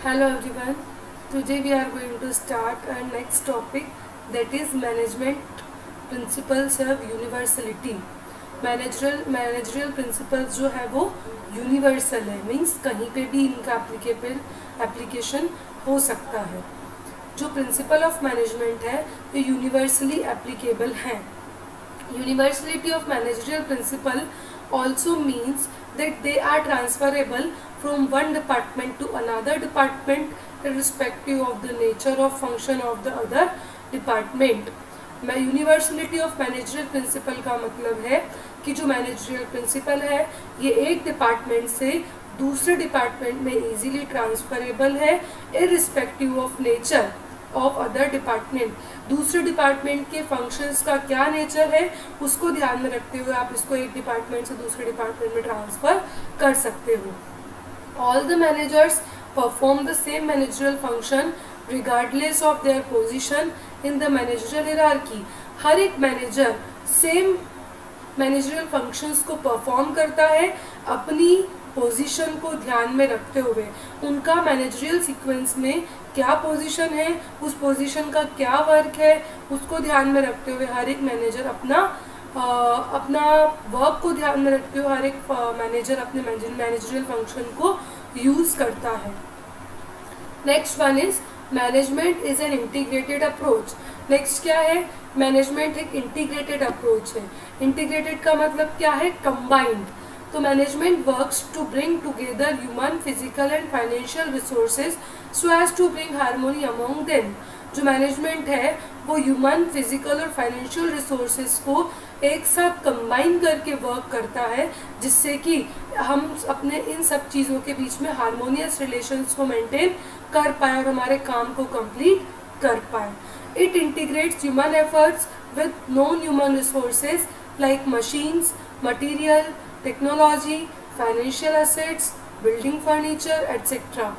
Hello everyone. Today we are going to start our next topic, that is management principles of universality. Managerial principles जो है वो universal है, means कहीं पे भी इनका एप्लीकेशन हो सकता है. जो प्रिंसिपल ऑफ मैनेजमेंट है ये यूनिवर्सली एप्लीकेबल हैं. Universality of managerial principle also means that they are transferable from one department to another department irrespective of the nature of function of the other department. Universality of managerial principle का मतलब है कि जो managerial principal है ये एक department से दूसरे डिपार्टमेंट में इजीली ट्रांसफरेबल है irrespective of nature of other department. दूसरे डिपार्टमेंट के फंक्शंस का क्या नेचर है उसको ध्यान में रखते हुए आप इसको एक डिपार्टमेंट से दूसरे डिपार्टमेंट में ट्रांसफर कर सकते हो. All the managers perform the same managerial function regardless of their position in the managerial hierarchy. हर एक मैनेजर सेम मैनेजरियल फंक्शंस को परफॉर्म करता है अपनी पोजीशन को ध्यान में रखते हुए. उनका मैनेजरियल सीक्वेंस में क्या पोजीशन है, उस पोजीशन का क्या वर्क है उसको ध्यान में रखते हुए हर एक मैनेजर अपना वर्क को ध्यान में रखते हुए हर एक मैनेजर अपने मैनेजरियल फंक्शन को यूज़ करता है. Next one is management is an integrated approach. Next क्या है, मैनेजमेंट एक इंटीग्रेटेड अप्रोच है. इंटीग्रेटेड का मतलब क्या है, कंबाइंड. तो management works to bring together human physical and financial resources so as to bring harmony among them. जो मैनेजमेंट है वो ह्यूमन फिजिकल और फाइनेंशियल रिसोर्सेज को एक साथ कंबाइन करके वर्क करता है जिससे कि हम अपने इन सब चीज़ों के बीच में हार्मोनियस रिलेशंस को मेंटेन कर पाए और हमारे काम को कंप्लीट कर पाए. It integrates human efforts with non human resources like machines, material, technology, financial assets, building furniture etcetera.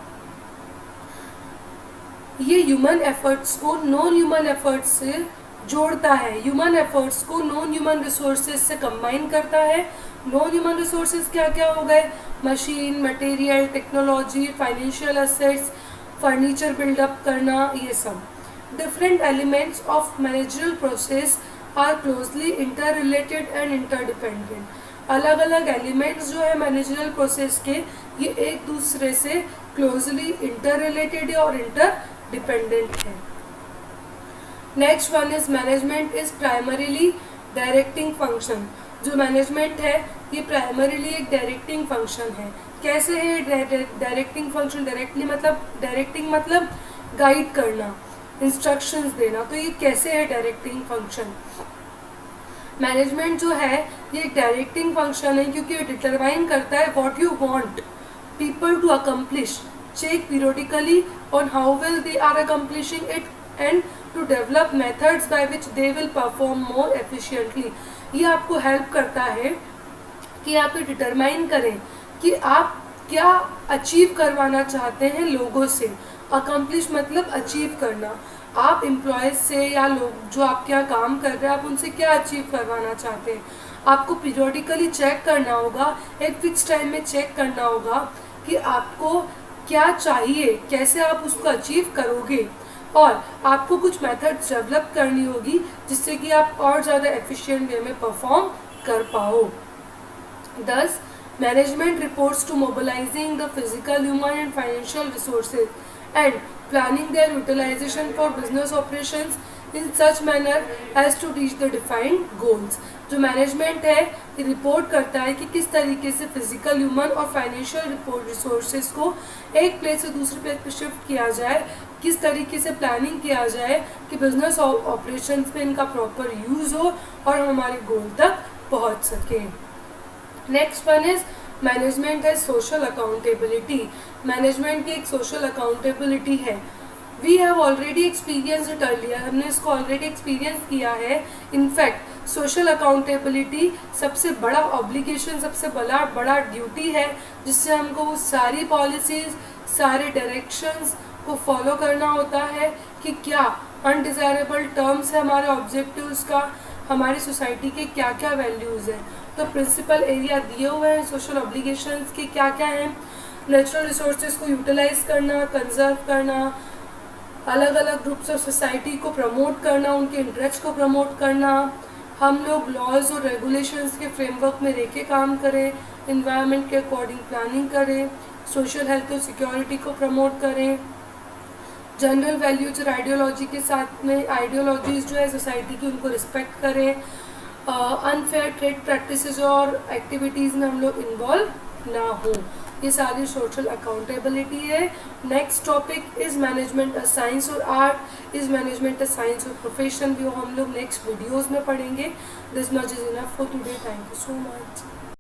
ये ह्यूमन एफर्ट्स को नॉन ह्यूमन एफर्ट्स से जोड़ता है, ह्यूमन एफर्ट्स को नॉन ह्यूमन रिसोर्सेज से कंबाइन करता है. नॉन ह्यूमन रिसोर्सेज क्या क्या हो गए, machine, material, technology, financial assets, furniture build up करना, ये सब. Different elements of managerial process are closely interrelated and interdependent. अलग अलग एलिमेंट्स जो है मैनेजरियल प्रोसेस के ये एक दूसरे से क्लोजली इंटर रिलेटेड और इंटर डिपेंडेंट है. Next one is management is primarily directing function. जो मैनेजमेंट है ये प्राइमरीली एक डायरेक्टिंग फंक्शन है. कैसे है डायरेक्टिंग फंक्शन, डायरेक्टिंग मतलब गाइड करना, इंस्ट्रक्शंस देना. तो ये कैसे है डायरेक्टिंग फंक्शन. मैनेजमेंट जो है ये एक डायरेक्टिंग फंक्शन है क्योंकि ये डिटरमाइन करता है what you want people to accomplish, check periodically on how well they are accomplishing it and to develop methods by which they will perform more efficiently. ये आपको हेल्प करता है कि आप ये डिटरमाइन करें कि आप क्या अचीव करवाना चाहते हैं लोगों से. अकम्प्लिश मतलब अचीव करना. आप एम्प्लॉयज़ से या लोग जो आपके यहाँ काम कर रहे हैं आप उनसे क्या अचीव करवाना चाहते हैं. आपको पीरियडिकली चेक करना होगा, एक फिक्स टाइम में चेक करना होगा कि आपको क्या चाहिए, कैसे आप उसको अचीव करोगे. और आपको कुछ मेथड्स डेवलप करनी होगी जिससे कि आप और ज़्यादा एफिशिएंट वे में परफॉर्म कर पाओ. Thus management reports to mobilising the physical, human and financial resources and planning their utilization for business operations in such manner as to reach the defined goals. जो मैनेजमेंट है ये report करता है कि किस तरीके से फिजिकल, ह्यूमन और फाइनेंशियल रिसोर्सेज को एक प्लेस से दूसरे प्लेस पर शिफ्ट किया जाए, किस तरीके से प्लानिंग किया जाए कि बिजनेस ऑपरेशंस में इनका प्रॉपर यूज़ हो और हम हमारे गोल तक पहुंच सकें. नेक्स्ट वन इज मैनेजमेंट है सोशल अकाउंटेबिलिटी. मैनेजमेंट की एक सोशल अकाउंटेबिलिटी है. We have already experience it earlier. हमने इसको ऑलरेडी एक्सपीरियंस किया है. इनफैक्ट सोशल अकाउंटेबिलिटी सबसे बड़ा ऑब्लिगेशन, सबसे बड़ा ड्यूटी है जिससे हमको वो सारी पॉलिसीज़, सारे डायरेक्शंस को फॉलो करना होता है कि क्या अनडिज़ायरेबल टर्म्स है हमारे ऑब्जेक्टिव्स का, हमारी सोसाइटी के क्या क्या वैल्यूज़ हैं. तो प्रिंसिपल एरिया दिए हुए हैं सोशल ऑब्लिगेशंस के क्या क्या हैं. नेचुरल रिसोर्सेज को यूटिलाइज करना, कंजर्व करना, अलग अलग ग्रुप्स ऑफ सोसाइटी को प्रमोट करना, उनके इंटरेस्ट को प्रमोट करना, हम लोग लॉज और रेगुलेशंस के फ्रेमवर्क में रह के काम करें, इन्वायरमेंट के अकॉर्डिंग प्लानिंग करें, सोशल हेल्थ और सिक्योरिटी को प्रमोट करें, जनरल वैल्यूज और आइडियोलॉजी के साथ में आइडियोलॉजीज जो है सोसाइटी की उनको रिस्पेक्ट करें, अनफेयर ट्रेड प्रैक्टिसेस और एक्टिविटीज़ में हम लोग इन्वॉल्व ना हो। ये सारी सोशल अकाउंटेबिलिटी है। Next topic is management a science और art, is management a science और प्रोफेशन, भी हम लोग नेक्स्ट वीडियोज़ में पढ़ेंगे। This much is enough for today. Thank you so much.